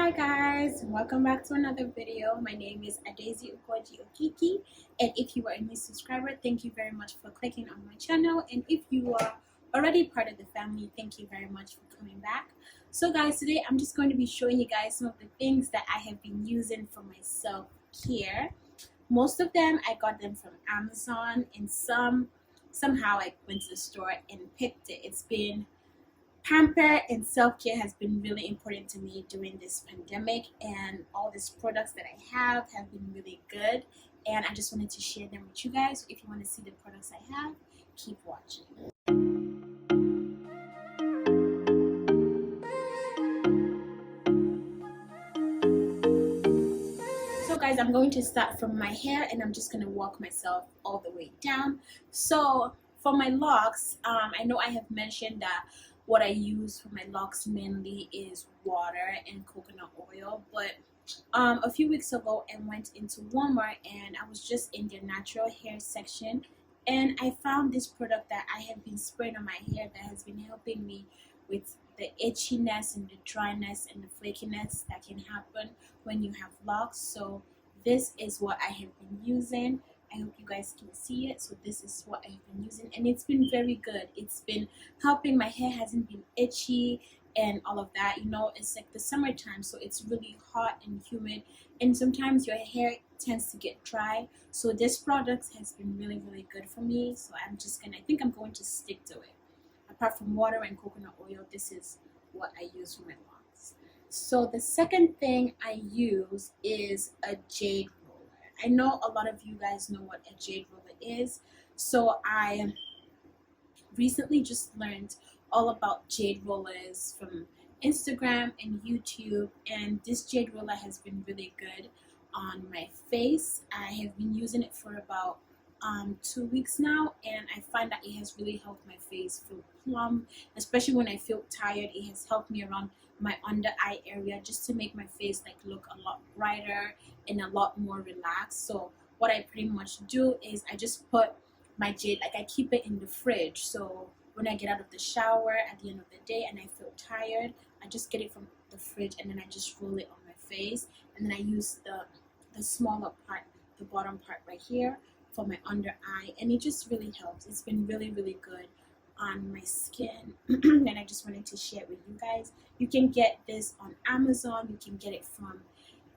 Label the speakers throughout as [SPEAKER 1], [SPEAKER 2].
[SPEAKER 1] Hi guys, welcome back to another video. My name is Adaisy Ukoji Okiki, and if you are a new subscriber, thank you very much for clicking on my channel, and if you are already part of the family, thank you very much for coming back. So guys, today I'm just going to be showing you guys some of the things that I have been using for my self-care. Most of them I got them from Amazon, and somehow I went to the store and picked it. It's been pamper and self-care has been really important to me during this pandemic, and all these products that I have been really good, and I just wanted to share them with you guys. If you want to see the products I have, keep watching. So guys, I'm going to start from my hair, and I'm just going to walk myself all the way down. So for my locks, I know I have mentioned that what I use for my locks mainly is water and coconut oil, but a few weeks ago I went into Walmart and I was just in their natural hair section, and I found this product that I have been spraying on my hair that has been helping me with the itchiness and the dryness and the flakiness that can happen when you have locks. So this is what I have been using. I hope you guys can see it. So this is what I've been using, and it's been very good. It's been helping. My hair hasn't been itchy and all of that. You know, it's like the summertime, so it's really hot and humid, and sometimes your hair tends to get dry. So this product has been really good for me. So I think I'm going to stick to it. Apart from water and coconut oil, this is what I use for my locks. So the second thing I use is a Jade roller. I know a lot of you guys know what a Jade roller is. So I recently just learned all about Jade rollers from Instagram and YouTube, and this Jade roller has been really good on my face. I have been using it for about 2 weeks now, and I find that it has really helped my face feel plump, especially when I feel tired. It has helped me around my under eye area just to make my face like look a lot brighter and a lot more relaxed. So what I pretty much do is I just put my Jade, like I keep it in the fridge, so when I get out of the shower at the end of the day and I feel tired, I just get it from the fridge and then I just roll it on my face, and then I use the smaller part, the bottom part right here, for my under eye, and it just really helps. It's been really good on my skin and I just wanted to share it with you guys. You can get this on Amazon. You can get it from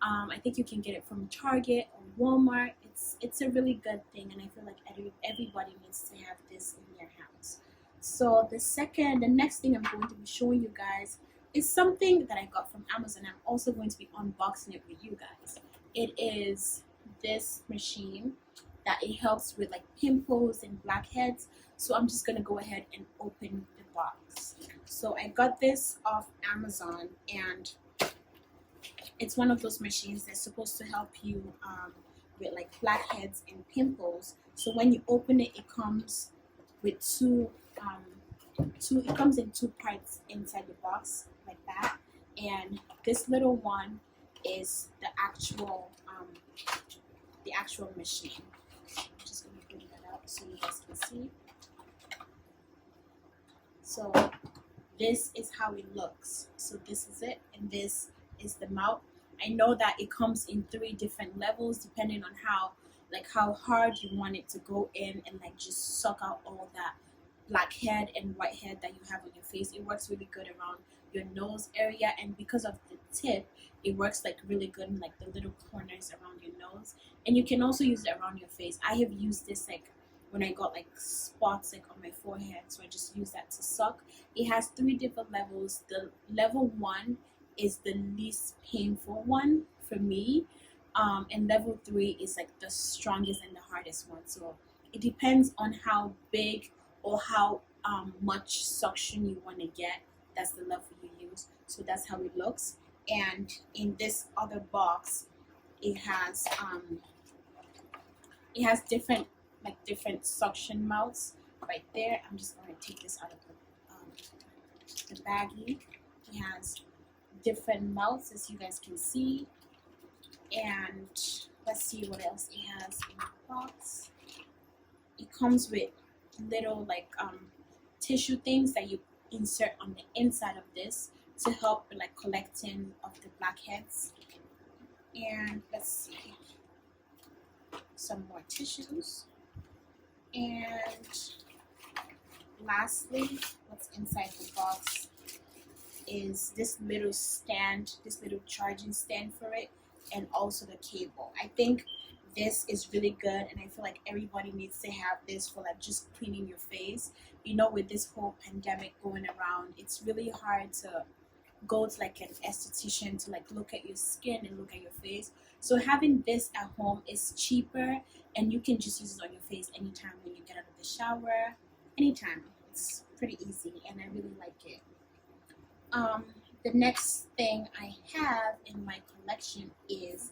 [SPEAKER 1] I think you can get it from Target or Walmart. It's a really good thing, and I feel like everybody needs to have this in their house. So the next thing I'm going to be showing you guys is something that I got from Amazon. I'm also going to be unboxing it with you guys. It is this machine that it helps with like pimples and blackheads. So I'm just gonna go ahead and open the box. So I got this off Amazon, and it's one of those machines that's supposed to help you with like blackheads and pimples. So when you open it, it comes with it comes in two parts inside the box like that, and this little one is the actual machine. I'm just gonna bring that up so you guys can see. So this is how it looks. So this is it, and this is the mouth. I know that it comes in 3 different levels depending on how hard you want it to go in and like just suck out all that blackhead and whitehead that you have on your face. It works really good around your nose area, and because of the tip, it works like really good in like the little corners around your nose, and you can also use it around your face. I have used this like when I got like spots like on my forehead, so I just use that to suck. It has 3 different levels. The level 1 is the least painful one for me, and level 3 is like the strongest and the hardest one. So it depends on how big or how much suction you want to get. That's the level you use. So that's how it looks. And in this other box, it has different suction mouths right there. I'm just going to take this out of the baggie. It has different mouths, as you guys can see, and let's see what else it has in the box. It comes with little like tissue things that you insert on the inside of this to help with like collecting of the blackheads. And let's see, some more tissues. And lastly, what's inside the box is this little stand, this little charging stand for it, and also the cable. I think this is really good, and I feel like everybody needs to have this for like just cleaning your face. You know, with this whole pandemic going around, it's really hard to go to like an esthetician to like look at your skin and look at your face. So having this at home is cheaper, and you can just use it on your face anytime when you get out of the shower, anytime. It's pretty easy, and I really like it. The next thing I have in my collection is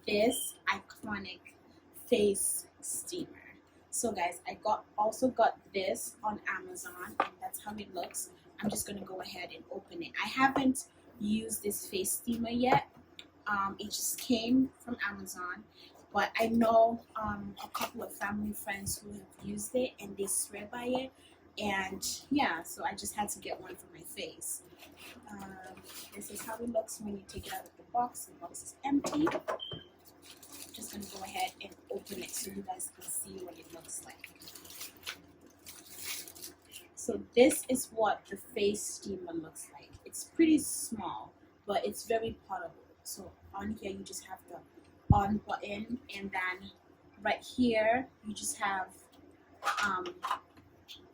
[SPEAKER 1] this iconic face steamer. So guys, I also got this on Amazon, and that's how it looks. I'm just gonna go ahead and open it. I haven't used this face steamer yet. It just came from Amazon, but I know a couple of family friends who have used it and they swear by it. And yeah, so I just had to get one for my face. This is how it looks when you take it out of the box. The box is empty. I'm just gonna go ahead and open it so you guys can see what it looks like. So this is what the face steamer looks like. It's pretty small, but it's very portable. So on here you just have the on button, and then right here you just have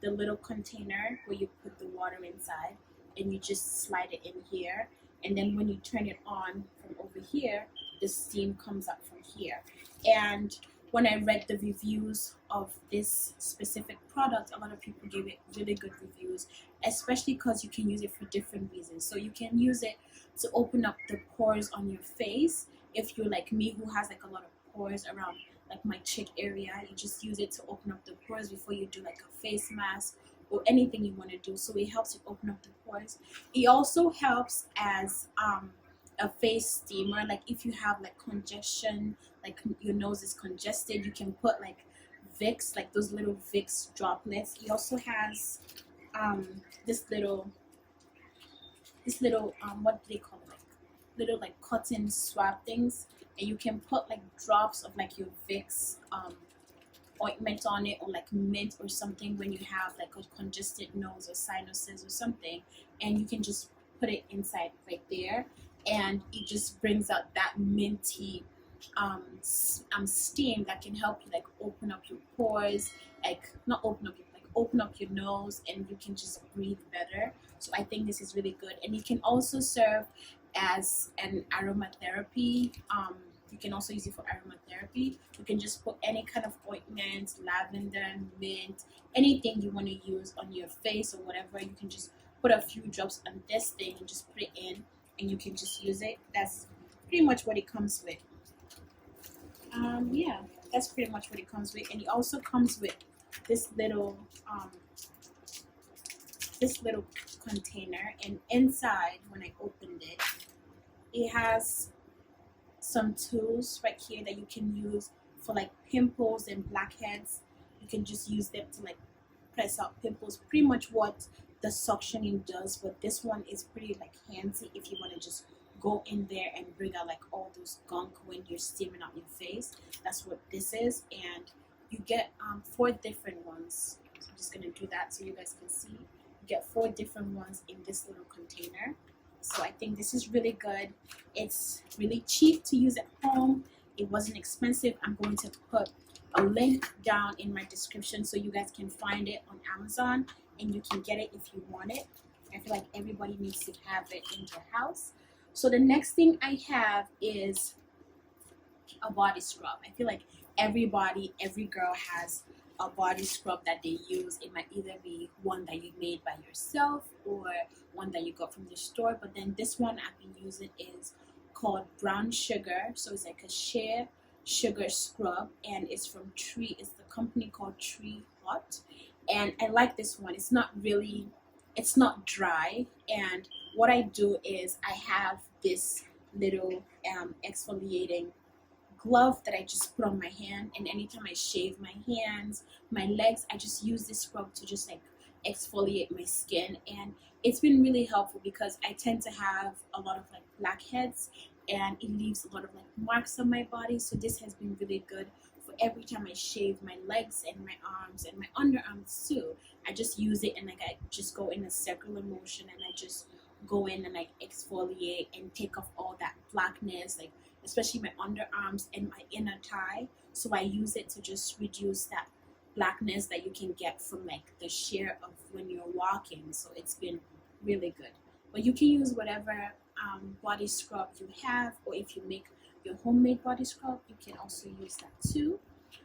[SPEAKER 1] the little container where you put the water inside, and you just slide it in here, and then when you turn it on from over here, the steam comes up from here. And when I read the reviews of this specific product, a lot of people gave it really good reviews, especially because you can use it for different reasons. So you can use it to open up the pores on your face. If you're like me, who has like a lot of pores around like my cheek area, you just use it to open up the pores before you do like a face mask or anything you want to do. So it helps you open up the pores. It also helps as a face steamer. Like if you have like congestion, like your nose is congested, you can put like Vicks, like those little Vicks droplets. It also has this little what do they call it, like little like cotton swab things, and you can put like drops of like your Vicks ointment on it, or like mint or something when you have like a congested nose or sinuses or something, and you can just put it inside right there, and it just brings out that minty steam that can help you like open up your pores, like not open up your, like open up your nose, and you can just breathe better. So I think this is really good, and it can also serve as an aromatherapy. You can also use it for aromatherapy. You can just put any kind of ointment, lavender, mint, anything you want to use on your face or whatever. You can just put a few drops on this thing and just put it in, and you can just use it. That's pretty much what it comes with. Yeah, that's pretty much what it comes with. And it also comes with this little container, and inside, when I opened it, it has some tools right here that you can use for like pimples and blackheads. You can just use them to like press out pimples, pretty much what the suctioning does, but this one is pretty like handy if you want to just go in there and bring out like all those gunk when you're steaming out your face. That's what this is, and you get 4 different ones. So I'm just gonna do that so you guys can see. You get 4 different ones in this little container. So I think this is really good. It's really cheap to use at home. It wasn't expensive. I'm going to put a link down in my description so you guys can find it on Amazon, and you can get it if you want it. I feel like everybody needs to have it in their house. So the next thing I have is a body scrub. I feel like every girl has a body scrub that they use. It might either be one that you made by yourself or one that you got from the store, but then this one I've been using is called Brown Sugar. So it's like a Shea sugar scrub, and it's from Tree. It's the company called Tree Hot, and I like this one. It's not dry, and what I do is I have this little exfoliating glove that I just put on my hand, and anytime I shave my hands, my legs, I just use this scrub to just like exfoliate my skin, and it's been really helpful because I tend to have a lot of like blackheads, and it leaves a lot of like marks on my body. So this has been really good for every time I shave my legs and my arms and my underarms too. I just use it, and like I just go in a circular motion, and I just go in and like exfoliate and take off all that blackness, like especially my underarms and my inner thigh. So I use it to just reduce that blackness that you can get from like the shear of when you're walking. So it's been really good. But you can use whatever body scrub you have, or if you make your homemade body scrub, you can also use that too.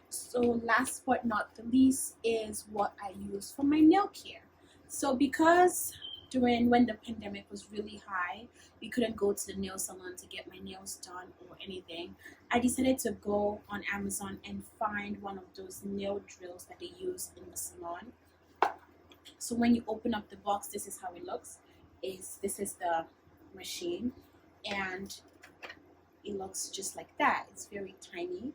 [SPEAKER 1] So last but not the least is what I use for my nail care. So because during when the pandemic was really high, we couldn't go to the nail salon to get my nails done or anything. I decided to go on Amazon and find one of those nail drills that they use in the salon. So when you open up the box, this is how it looks. This is the machine, and it looks just like that. It's very tiny.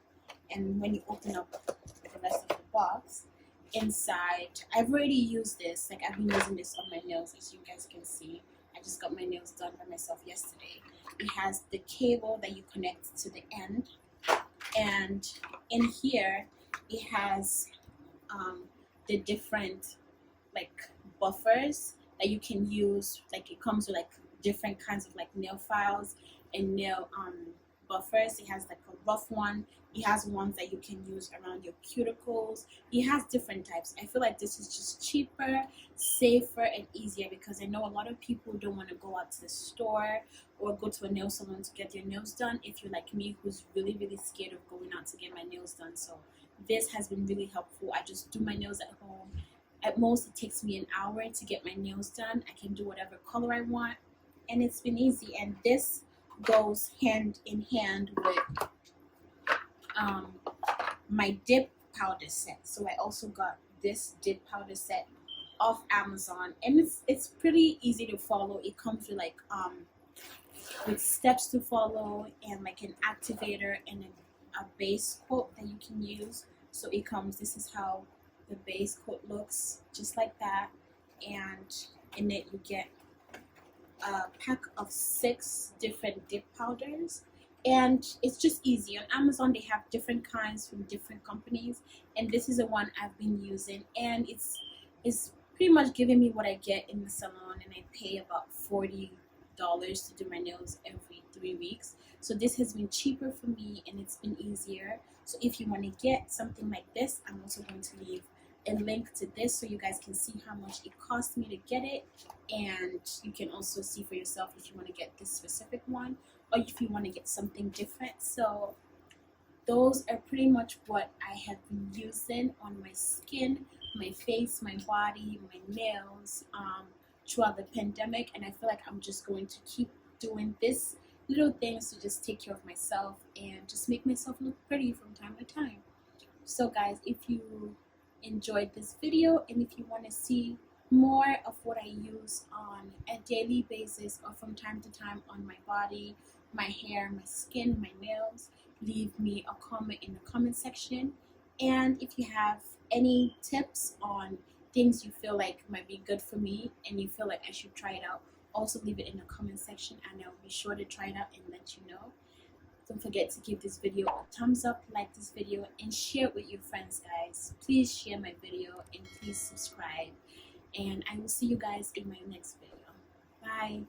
[SPEAKER 1] And when you open up the rest of the box, inside, I've already used this. Like I've been using this on my nails, as you guys can see. I just got my nails done by myself yesterday. It has the cable that you connect to the end, and in here it has the different like buffers that you can use. Like it comes with like different kinds of like nail files and nail buffers. It has like a rough one. It has ones that you can use around your cuticles. It has different types. I feel like this is just cheaper, safer, and easier because I know a lot of people don't want to go out to the store or go to a nail salon to get their nails done if you're like me, who's really scared of going out to get my nails done. So this has been really helpful. I just do my nails at home. At most, it takes me an hour to get my nails done. I can do whatever color I want, and it's been easy. And this goes hand in hand with my dip powder set. So I also got this dip powder set off Amazon, and it's pretty easy to follow. It comes with like with steps to follow, and like an activator and a base coat that you can use. So it comes, this is how the base coat looks, just like that, and in it you get a pack of 6 different dip powders, and it's just easy. On Amazon they have different kinds from different companies, and this is the one I've been using, and it's pretty much giving me what I get in the salon, and I pay about $40 to do my nails every 3 weeks. So this has been cheaper for me, and it's been easier. So if you want to get something like this, I'm also going to leave a link to this so you guys can see how much it cost me to get it, and you can also see for yourself if you want to get this specific one or if you want to get something different. So those are pretty much what I have been using on my skin, my face, my body, my nails throughout the pandemic, and I feel like I'm just going to keep doing this little things to just take care of myself and just make myself look pretty from time to time. So guys, if you enjoyed this video and if you want to see more of what I use on a daily basis or from time to time on my body, my hair, my skin, my nails, leave me a comment in the comment section. And if you have any tips on things you feel like might be good for me and you feel like I should try it out, also leave it in the comment section, and I'll be sure to try it out and let you know. Don't forget to give this video a thumbs up, like this video, and share it with your friends, guys. Please share my video and please subscribe. And I will see you guys in my next video. Bye.